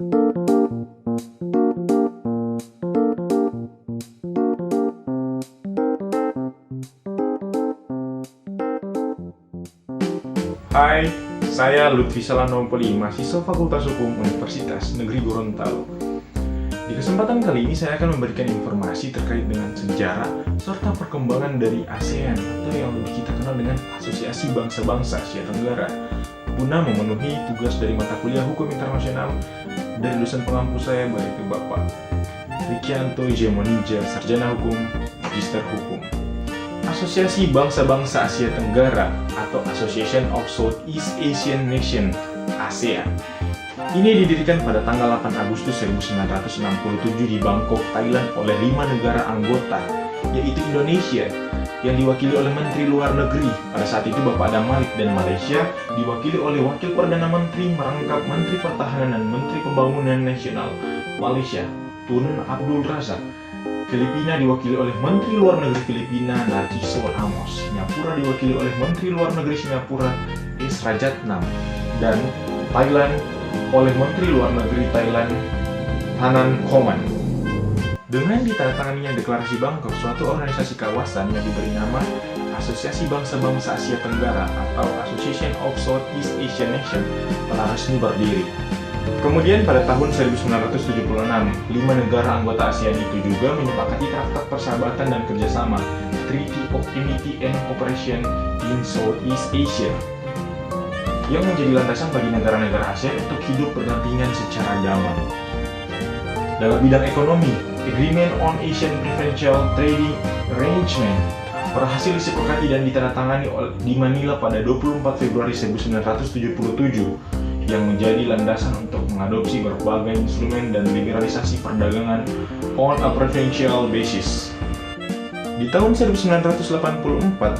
Hai, saya Lutfi Salanompoli, mahasiswa Fakultas Hukum Universitas Negeri Gorontalo. Di kesempatan kali ini saya akan memberikan informasi terkait dengan sejarah serta perkembangan dari ASEAN atau yang lebih kita kenal dengan Asosiasi Bangsa-Bangsa Asia Tenggara, guna memenuhi tugas dari mata kuliah Hukum Internasional dari dosen pengampu saya, yaitu Bapak Rikianto Jemonija, Sarjana Hukum, Magister Hukum. Asosiasi Bangsa-Bangsa Asia Tenggara atau Association of Southeast Asian Nation (ASEAN). Ini didirikan pada tanggal 8 Agustus 1967 di Bangkok, Thailand oleh 5 negara anggota, yaitu Indonesia yang diwakili oleh Menteri Luar Negeri pada saat itu Bapak Adam Malik, dan Malaysia diwakili oleh Wakil Perdana Menteri merangkap Menteri Pertahanan dan Menteri Pembangunan Nasional Malaysia Tun Abdul Razak. Filipina diwakili oleh Menteri Luar Negeri Filipina Narcisson Amos. Singapura diwakili oleh Menteri Luar Negeri Singapura S. Rajatnam, dan Thailand oleh Menteri Luar Negeri Thailand Thanan Khoman. Dengan ditandatanganinya Deklarasi Bangkok, suatu organisasi kawasan yang diberi nama Asosiasi Bangsa-Bangsa Asia Tenggara atau Association of Southeast Asian Nation telah resmi berdiri. Kemudian pada tahun 1976, 5 negara anggota ASEAN itu juga menyepakati Traktat Persahabatan dan Kerjasama Treaty of Amity and Cooperation in Southeast Asia yang menjadi landasan bagi negara-negara ASEAN untuk hidup berdampingan secara damai. Dalam bidang ekonomi, Agreement on Asian Preferential Trading Arrangement berhasil disepakati dan ditandatangani di Manila pada 24 Februari 1977 yang menjadi landasan untuk mengadopsi berbagai instrumen dan liberalisasi perdagangan on a preferential basis. Di tahun 1984,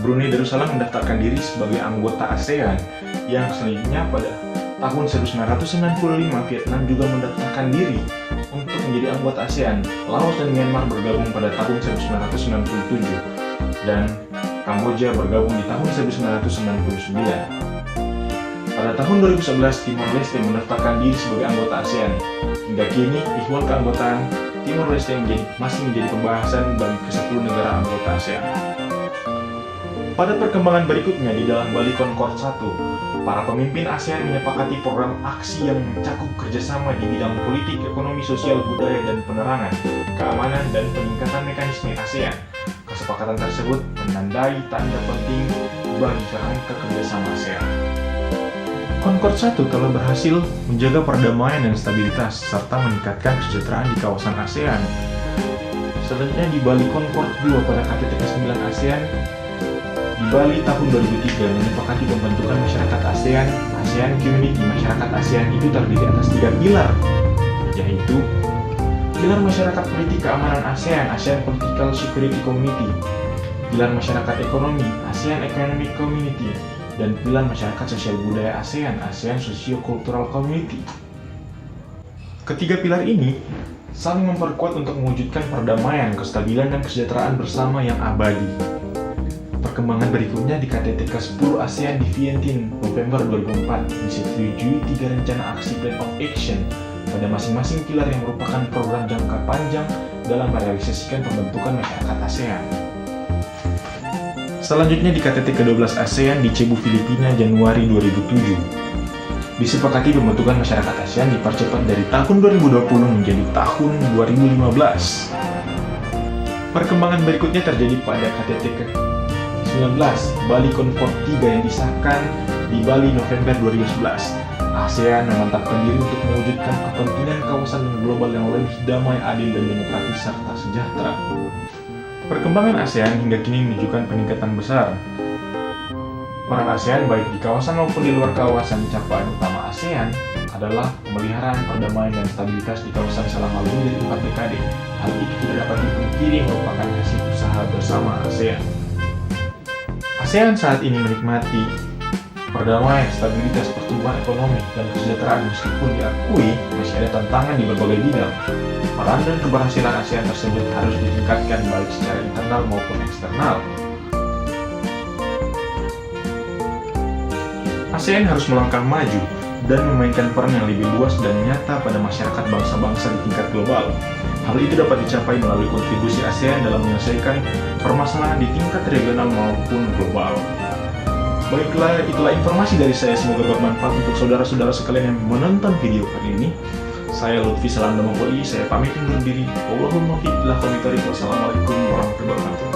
Brunei Darussalam mendaftarkan diri sebagai anggota ASEAN, yang selanjutnya pada tahun 1995 Vietnam juga mendaftarkan diri untuk menjadi anggota ASEAN. Laos dan Myanmar bergabung pada tahun 1997 dan Kamboja bergabung di tahun 1999. Pada tahun 2011, Timor Leste mendaftarkan diri sebagai anggota ASEAN. Hingga kini, ihwal keanggotaan Timor Leste masih menjadi pembahasan bagi ke-10 negara anggota ASEAN. Pada perkembangan berikutnya di dalam Bali Concord 1, para pemimpin ASEAN menyepakati program aksi yang mencakup kerjasama di bidang politik, ekonomi, sosial, budaya, dan penerangan, keamanan, dan peningkatan mekanisme ASEAN. Kesepakatan tersebut menandai tanda penting bagi kerangka kerjasama ASEAN. Concord 1 telah berhasil menjaga perdamaian dan stabilitas serta meningkatkan kesejahteraan di kawasan ASEAN. Selanjutnya di Bali Concord 2 pada KTT ke-9 ASEAN di Bali tahun 2003 menyepakati pembentukan masyarakat ASEAN. ASEAN Community Masyarakat ASEAN itu terdiri atas 3 pilar, yaitu pilar masyarakat politik keamanan ASEAN, ASEAN Political Security Community, pilar masyarakat ekonomi, ASEAN Economic Community, dan pilar masyarakat sosial budaya ASEAN, ASEAN Socio-Cultural Community. Ketiga pilar ini saling memperkuat untuk mewujudkan perdamaian, kestabilan, dan kesejahteraan bersama yang abadi. Perkembangan berikutnya di KTT ke-10 ASEAN di Vientiane, November 2004, disetujui 3 rencana aksi Plan of Action pada masing-masing pilar yang merupakan program jangka panjang dalam merealisasikan pembentukan masyarakat ASEAN. Selanjutnya di KTT ke-12 ASEAN di Cebu, Filipina, Januari 2007. Disepakati pembentukan masyarakat ASEAN dipercepat dari tahun 2020 menjadi tahun 2015. Perkembangan berikutnya terjadi pada KTT ke-19 Bali Concord 3 yang disahkan di Bali November 2011. ASEAN memantapkan diri untuk mewujudkan kepentingan kawasan dan global yang lebih damai, adil, dan demokratis serta sejahtera. Perkembangan ASEAN hingga kini menunjukkan peningkatan besar. Peran ASEAN baik di kawasan maupun di luar kawasan. Capaian utama ASEAN adalah pemeliharaan perdamaian dan stabilitas di kawasan selama lebih dari 4 dekade. Hal itu tidak dapat dipungkiri merupakan hasil usaha bersama ASEAN. ASEAN saat ini menikmati perdamaian, stabilitas, pertumbuhan ekonomi, dan kesejahteraan meskipun diakui masih ada tantangan di berbagai bidang. Peran dan keberhasilan ASEAN tersebut harus ditingkatkan baik secara internal maupun eksternal. ASEAN harus melangkah maju dan memainkan peran yang lebih luas dan nyata pada masyarakat bangsa-bangsa di tingkat global. Hal itu dapat dicapai melalui kontribusi ASEAN dalam menyelesaikan permasalahan di tingkat regional maupun global. Baiklah, itulah informasi dari saya. Semoga bermanfaat untuk saudara-saudara sekalian yang menonton video kali ini. Saya Lutfi Salam Damopoli, saya pamit undur diri. Wassalamualaikum warahmatullahi wabarakatuh.